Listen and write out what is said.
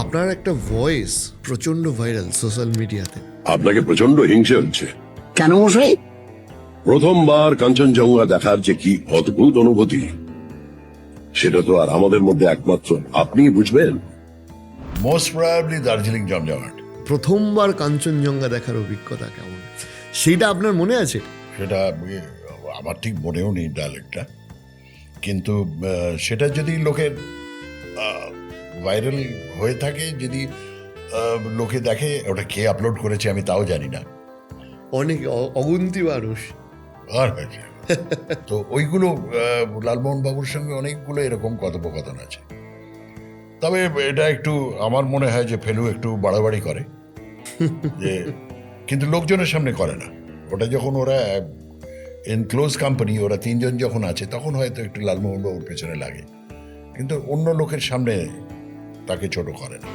আপনার একটা ভয়েস প্রচন্ড ভাইরাল সোশ্যাল মিডিয়াতে। আপনাকে প্রচন্ড হিংসে হচ্ছে। কেন মশাই? প্রথমবার কাঞ্চনজঙ্ঘা দেখার যে কি অদ্ভুত অনুভূতি, সেটা তো আর আমাদের মধ্যে একমাত্র আপনিই বুঝবেন। মোস্ট প্রবাবলি দার্জিলিং জমজমাট। প্রথমবার কাঞ্চনজঙ্ঘা দেখার অভিজ্ঞতা কেমন, সেইটা আপনার মনে আছে? সেটা আমার ঠিক মনেও নেই ডায়ালেক্টটা, কিন্তু সেটা যদি লোকের ভাইরাল হয়ে থাকে, যদি লোকে দেখে, ওটা কে আপলোড করেছে আমি তাও জানি না। অনেক অগুন্তি মানুষ। আর তো ওইগুলো লালমোহন বাবুর সঙ্গে অনেকগুলো এরকম কথোপকথন আছে। তবে এটা একটু আমার মনে হয় যে ফেলু একটু বাড়াবাড়ি করে, যে কিন্তু লোকজনের সামনে করে না। ওটা যখন ওরা এনক্লোজ কোম্পানি, ওরা তিনজন যখন আছে, তখন হয়তো একটু লালমোহন বাবুর পেছনে লাগে, কিন্তু অন্য লোকের সামনে তাকে ছোট করে না।